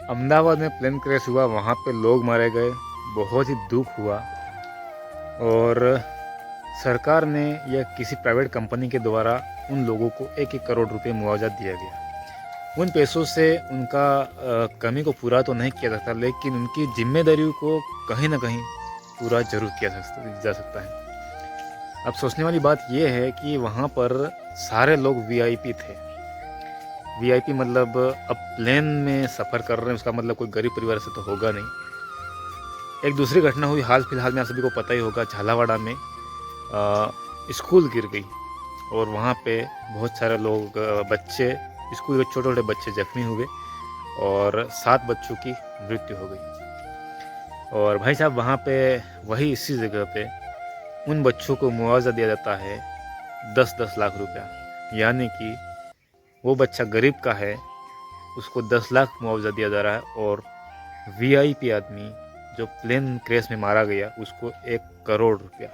अहमदाबाद में plane crash हुआ, वहाँ पे लोग मारे गए, बहुत ही दुख हुआ। और सरकार ने या किसी प्राइवेट कंपनी के द्वारा उन लोगों को 1-1 करोड़ रुपए मुआवजा दिया गया। उन पैसों से उनका कमी को पूरा तो नहीं किया सकता, लेकिन उनकी जिम्मेदारियों को कहीं ना कहीं पूरा जरूर किया जा सकता है। अब सोचने वाली बात यह है कि वहाँ पर सारे लोग वीआईपी थे। वीआईपी मतलब अब प्लेन में सफ़र कर रहे हैं, उसका मतलब कोई गरीब परिवार से तो होगा नहीं। एक दूसरी घटना हुई हाल फिलहाल में, आप सभी को पता ही होगा, झालावाड़ा में स्कूल गिर गई और वहाँ पे बहुत सारे लोग बच्चे, स्कूल के छोटे छोटे बच्चे जख्मी हुए और 7 बच्चों की मृत्यु हो गई। और भाई साहब वहाँ पे वही इसी जगह पे उन बच्चों को मुआवजा दिया जाता है 10-10 लाख रुपया। यानी कि वो बच्चा गरीब का है, उसको 10 लाख मुआवजा दिया जा रहा है, और वीआईपी आदमी जो प्लेन क्रैश में मारा गया उसको 1 करोड़ रुपया।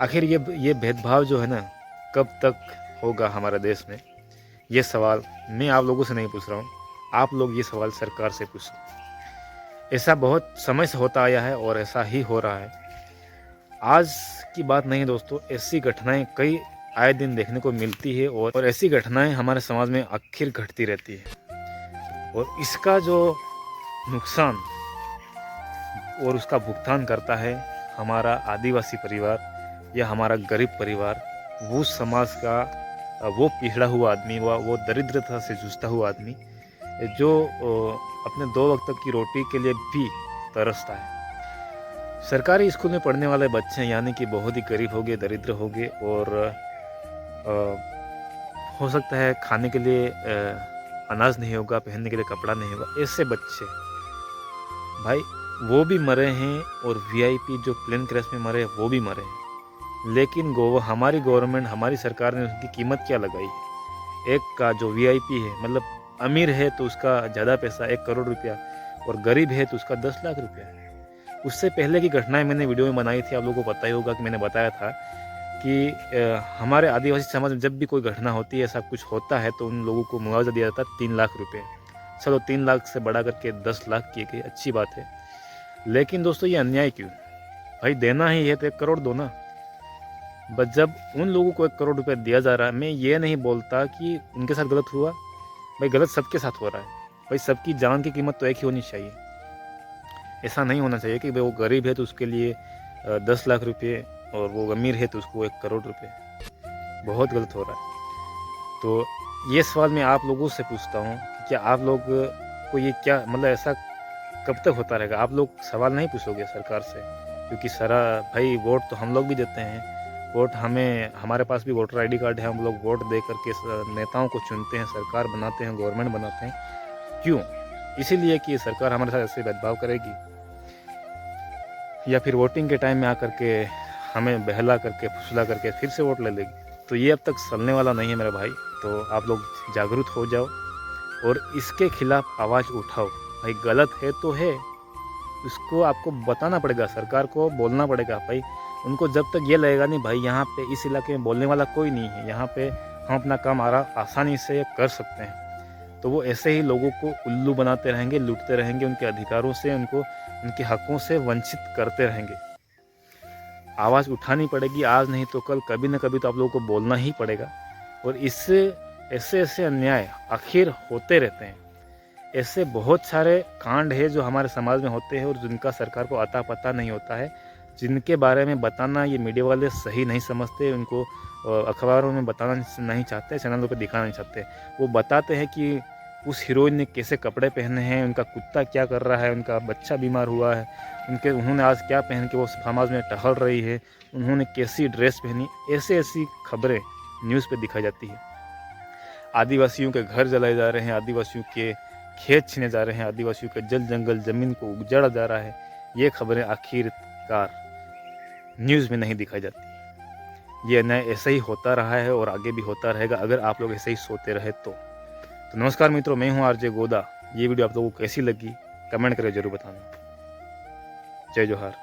आखिर ये भेदभाव जो है ना, कब तक होगा हमारे देश में? ये सवाल मैं आप लोगों से नहीं पूछ रहा हूँ, आप लोग ये सवाल सरकार से पूछो। ऐसा बहुत समय से होता आया है और ऐसा ही हो रहा है। आज की बात नहीं दोस्तों, ऐसी घटनाएं कई आए दिन देखने को मिलती है और ऐसी घटनाएं हमारे समाज में आखिर घटती रहती है। और इसका जो नुकसान और उसका भुगतान करता है हमारा आदिवासी परिवार या हमारा गरीब परिवार, वो समाज का वो पिछड़ा हुआ आदमी, वो दरिद्रता से जूझता हुआ आदमी जो अपने 2 वक्त की रोटी के लिए भी तरसता है। सरकारी स्कूल में पढ़ने वाले बच्चे यानी कि बहुत ही गरीब हो गए, दरिद्र हो गए, और हो सकता है खाने के लिए अनाज नहीं होगा, पहनने के लिए कपड़ा नहीं होगा। ऐसे बच्चे भाई वो भी मरे हैं और वीआईपी जो प्लेन क्रैश में मरे वो भी मरे हैं। लेकिन हमारी गवर्नमेंट, हमारी सरकार ने उसकी कीमत क्या लगाई है? एक का जो वीआईपी है, मतलब अमीर है तो उसका ज़्यादा पैसा 1 करोड़ रुपया, और गरीब है तो उसका 10 लाख रुपया है। उससे पहले की घटनाएं मैंने वीडियो में बनाई थी, आप लोगों को पता ही होगा कि मैंने बताया था कि हमारे आदिवासी समाज में जब भी कोई घटना होती है, ऐसा कुछ होता है, तो उन लोगों को मुआवजा दिया जाता है 3 लाख रुपए। चलो 3 लाख से बढ़ा करके 10 लाख किए गए, अच्छी बात है। लेकिन दोस्तों ये अन्याय क्यों? भाई देना ही है तो 1 करोड़ दो ना। बस जब उन लोगों को 1 करोड़ रुपए दिया जा रहा है, मैं ये नहीं बोलता कि उनके साथ गलत हुआ, भाई गलत सबके साथ हो रहा है। भाई सबकी जान की कीमत तो एक ही होनी चाहिए। ऐसा नहीं होना चाहिए कि भाई वो गरीब है तो उसके लिए 10 लाख रुपये और वो अमीर है तो उसको 1 करोड़ रुपये। बहुत गलत हो रहा है। तो ये सवाल मैं आप लोगों से पूछता हूँ कि क्या आप लोग को ये क्या मतलब ऐसा कब तक होता रहेगा? आप लोग सवाल नहीं पूछोगे सरकार से? क्योंकि सारा भाई वोट तो हम लोग भी देते हैं, वोट हमारे पास भी वोटर आईडी कार्ड है, हम लोग वोट दे करके नेताओं को चुनते हैं, सरकार बनाते हैं, गवर्नमेंट बनाते हैं। क्यों? इसीलिए कि सरकार हमारे साथ ऐसे भेदभाव करेगी या फिर वोटिंग के टाइम में आकर के हमें बहला करके फुसला करके फिर से वोट ले लेगी। तो ये अब तक चलने वाला नहीं है मेरे भाई। तो आप लोग जागरूक हो जाओ और इसके खिलाफ आवाज़ उठाओ। भाई गलत है तो है, उसको आपको बताना पड़ेगा, सरकार को बोलना पड़ेगा। भाई उनको जब तक ये लगेगा नहीं भाई यहाँ पे इस इलाके में बोलने वाला कोई नहीं है, यहाँ पे हम अपना काम आसानी से कर सकते हैं, तो वो ऐसे ही लोगों को उल्लू बनाते रहेंगे, लूटते रहेंगे, उनके अधिकारों से, उनके हकों से वंचित करते रहेंगे। आवाज़ उठानी पड़ेगी, आज नहीं तो कल, कभी न कभी तो आप लोगों को बोलना ही पड़ेगा। और इससे ऐसे अन्याय आखिर होते रहते हैं। ऐसे बहुत सारे कांड है जो हमारे समाज में होते हैं और जिनका सरकार को अता पता नहीं होता है, जिनके बारे में बताना ये मीडिया वाले सही नहीं समझते, उनको अखबारों में बताना नहीं चाहते, चैनलों पे दिखाना नहीं चाहते। वो बताते हैं कि उस हीरोइन ने कैसे कपड़े पहने हैं, उनका कुत्ता क्या कर रहा है, उनका बच्चा बीमार हुआ है, उन्होंने आज क्या पहन के वो समाज में टहल रही है, उन्होंने कैसी ड्रेस पहनी। ऐसी खबरें न्यूज़ पे दिखाई जाती है। आदिवासियों के घर जलाए जा रहे हैं, आदिवासियों के खेत छीने जा रहे हैं, आदिवासियों के जल जंगल ज़मीन को उजाड़ा जा रहा है। ये खबरें आखिरकार न्यूज़ में नहीं दिखाई जाती। ये अन्याय ऐसे ही होता रहा है और आगे भी होता रहेगा अगर आप लोग ऐसे ही सोते रहे तो। नमस्कार मित्रों, मैं हूँ आरजे गोदा। ये वीडियो आप लोगों को कैसी लगी कमेंट करके जरूर बताना। जय जोहार।